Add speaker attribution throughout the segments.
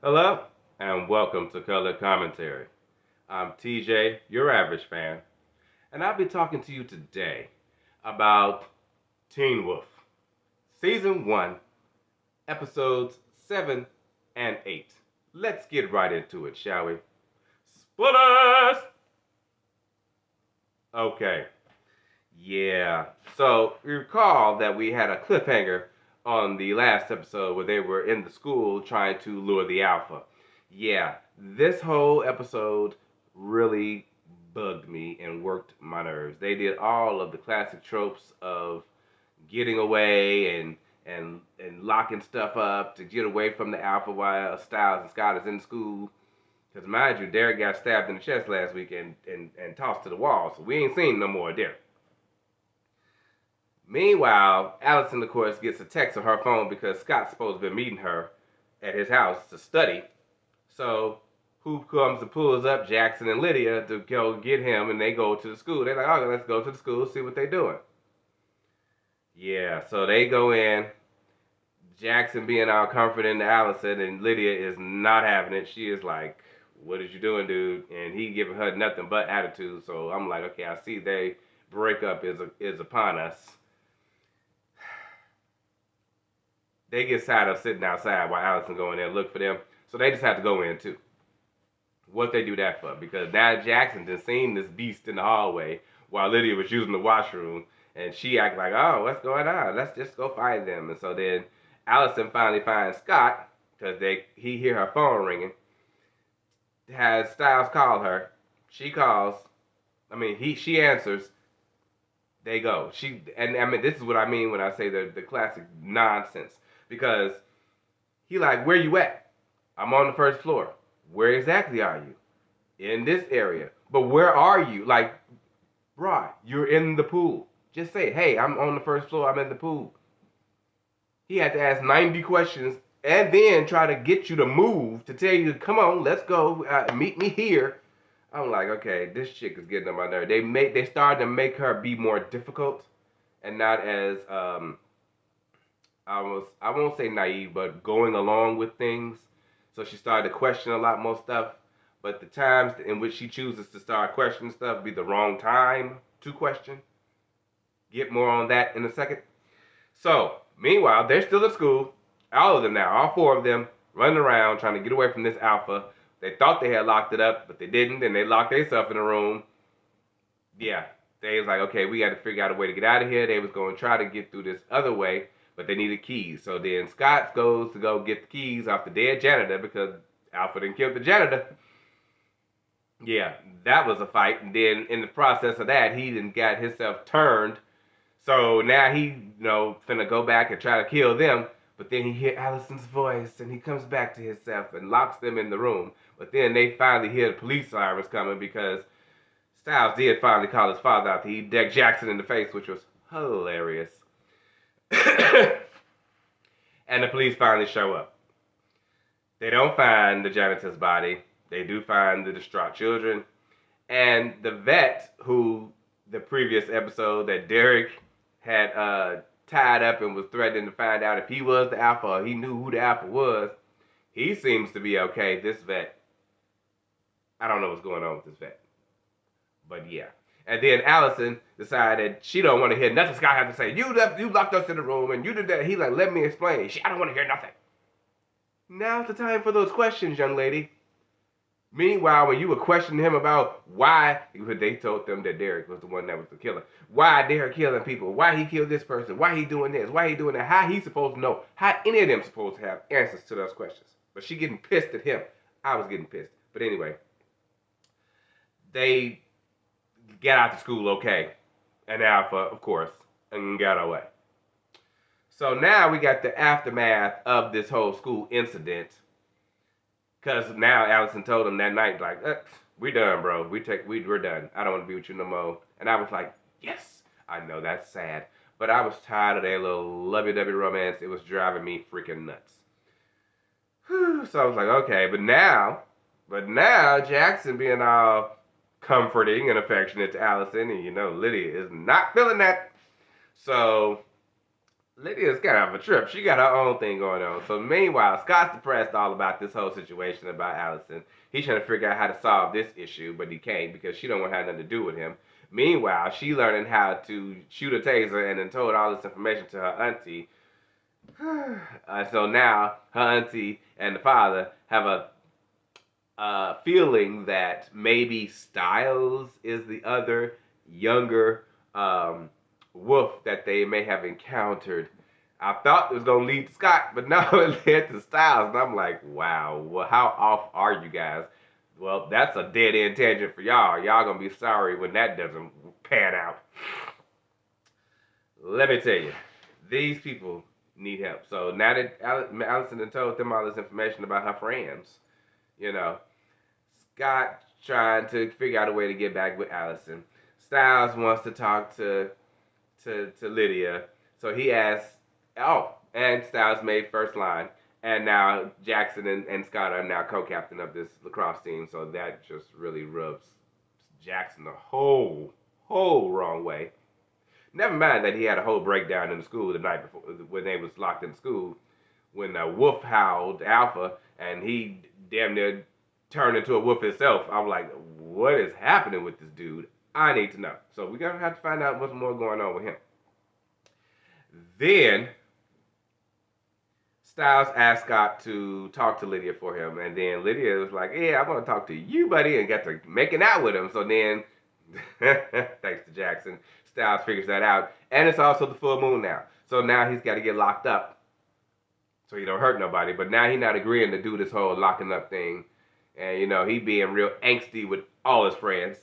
Speaker 1: Hello, and welcome to Color Commentary. I'm TJ, your average fan, and I'll be talking to you today about Teen Wolf, Season 1, Episodes 7 and 8. Let's get right into it, shall we? Spoilers! Okay, yeah. So, recall that we had a cliffhanger on the last episode where they were in the school trying to lure the Alpha. Yeah, this whole episode really bugged me and worked my nerves. They did all of the classic tropes of getting away and locking stuff up to get away from the Alpha while Styles and Scott is in school. Because mind you, Derek got stabbed in the chest last week and tossed to the wall, so we ain't seen no more of Derek. Meanwhile, Allison, of course, gets a text on her phone because Scott's supposed to be meeting her at his house to study. So who comes and pulls up Jackson and Lydia to go get him, and they go to the school. They're like, okay, let's go to the school, see what they're doing. Yeah, so they go in. Jackson being all confident to Allison, and Lydia is not having it. She is like, what is you doing, dude? And he giving her nothing but attitude. So I'm like, okay, I see they breakup is upon us. They get tired of sitting outside while Allison go in there and look for them. So they just have to go in too. What they do that for? Because now Jackson just seen this beast in the hallway while Lydia was using the washroom, and she act like, "Oh, what's going on? Let's just go find them." And so then Allison finally finds Scott because he hear her phone ringing. Has Styles call her? She calls. I mean, she answers. They go. I mean, this is what I mean when I say the classic nonsense because he like, "Where you at?" "I'm on the first floor." "Where exactly are you?" "In this area." "But where are you?" Like, bruh, you're in the pool. Just say, "Hey, I'm on the first floor. I'm in the pool." He had to ask 90 questions and then try to get you to move to tell you, "Come on, let's go. Meet me here." I'm like, okay, this chick is getting on my nerve. They started to make her be more difficult and not as I won't say naive, but going along with things. So she started to question a lot more stuff. But the times in which she chooses to start questioning stuff be the wrong time to question. Get more on that in a second. So, meanwhile, they're still at school. All of them now, all four of them, running around trying to get away from this Alpha. They thought they had locked it up, but they didn't, and they locked themselves in a room. Yeah, they was like, okay, we got to figure out a way to get out of here. They was going to try to get through this other way, but they needed keys. So then Scott goes to go get the keys off the dead janitor because Alpha didn't kill the janitor. Yeah, that was a fight. And then in the process of that, he then got himself turned. So now he, finna go back and try to kill them. But then he hear Allison's voice and he comes back to himself and locks them in the room. But then they finally hear the police sirens coming because Styles did finally call his father out. He decked Jackson in the face, which was hilarious. And the police finally show up. They don't find the janitor's body. They do find the distraught children. And the vet, who the previous episode that Derek had tied up and was threatening to find out if he was the Alpha or he knew who the Alpha was, he seems to be okay. This vet, I don't know what's going on with this vet. But yeah. And then Allison decided she don't want to hear nothing Scott has to say. You locked us in the room and you did that. He like, let me explain. I don't want to hear nothing. Now's the time for those questions, young lady. Meanwhile, when you were questioning him about why they told them that Derek was the one that was the killer. Why Derek killing people? Why he killed this person? Why he doing this? Why he doing that? How he supposed to know? How any of them supposed to have answers to those questions? But she getting pissed at him. I was getting pissed. But anyway, they get out to school okay. And Alpha, of course, and got away. So now we got the aftermath of this whole school incident. Cause now Allison told him that night, like, we done, bro. We're done. I don't want to be with you no more. And I was like, yes, I know that's sad, but I was tired of that little lovey-dovey romance. It was driving me freaking nuts. Whew, so I was like, okay, but now Jackson being all comforting and affectionate to Allison, and Lydia is not feeling that. So Lydia's kind of a trip. She got her own thing going on. So meanwhile, Scott's depressed all about this whole situation about Allison. He's trying to figure out how to solve this issue, but he can't because she don't want to have nothing to do with him. Meanwhile, she learning how to shoot a taser and then told all this information to her auntie. So now her auntie and the father have a feeling that maybe Styles is the other younger wolf that they may have encountered. I thought it was gonna lead to Scott, but no, it led to Styles, and I'm like, wow, well, how off are you guys? Well, that's a dead end tangent for y'all. Y'all gonna be sorry when that doesn't pan out. Let me tell you, these people need help. So now that Allison had told them all this information about her friends, you know, Scott trying to figure out a way to get back with Allison. Styles wants to talk to Lydia, so he asks. Oh, and Styles made first line, and now Jackson and Scott are now co-captain of this lacrosse team. So that just really rubs Jackson the whole wrong way. Never mind that he had a whole breakdown in the school the night before when they was locked in school when the wolf howled alpha and he damn near turned into a wolf himself. I'm like, what is happening with this dude? I need to know. So we're gonna have to find out what's more going on with him. Then Styles asked Scott to talk to Lydia for him, and then Lydia was like, "Yeah, I want to talk to you, buddy," and got to making out with him. So then, thanks to Jackson, Styles figures that out, and it's also the full moon now. So now he's got to get locked up, so he don't hurt nobody. But now he's not agreeing to do this whole locking up thing, and he being real angsty with all his friends,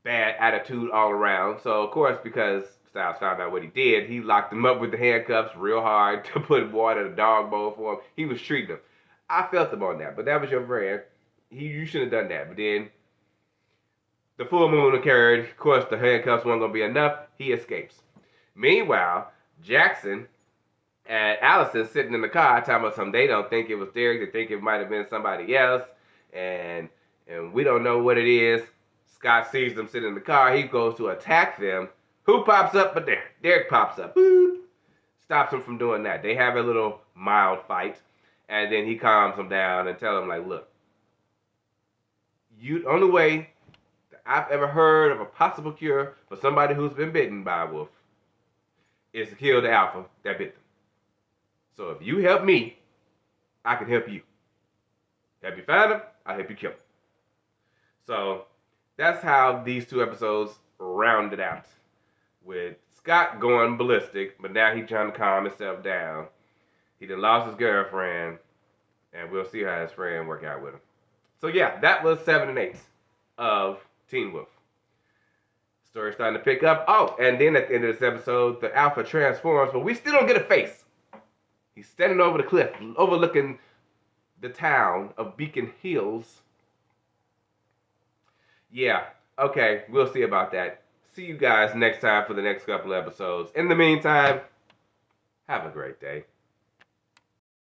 Speaker 1: bad attitude all around. So of course, because Styles found out what he did, he locked him up with the handcuffs real hard to put water in a dog bowl for him. He was treating him. I felt him on that, but that was your friend. You shouldn't have done that. But then the full moon occurred. Of course, the handcuffs weren't gonna be enough. He escapes. Meanwhile, Jackson and Allison sitting in the car talking about something. They don't think it was Derek. They think it might have been somebody else, and we don't know what it is. Scott sees them sitting in the car. He goes to attack them. Who pops up but Derek? Derek pops up. Boop. Stops him from doing that. They have a little mild fight, and then he calms him down and tells him, like, look, the only way that I've ever heard of a possible cure for somebody who's been bitten by a wolf is to kill the alpha that bit them. So if you help me, I can help you. Help you find him, I'll help you kill him. So that's how these two episodes rounded out, with Scott going ballistic, but now he's trying to calm himself down. He done lost his girlfriend, and we'll see how his friend work out with him. So yeah, that was 7 and 8 of Teen Wolf. Story's starting to pick up. Oh, and then at the end of this episode, the Alpha transforms, but we still don't get a face. He's standing over the cliff, overlooking the town of Beacon Hills. Yeah, okay, we'll see about that. See you guys next time for the next couple episodes. In the meantime, have a great day.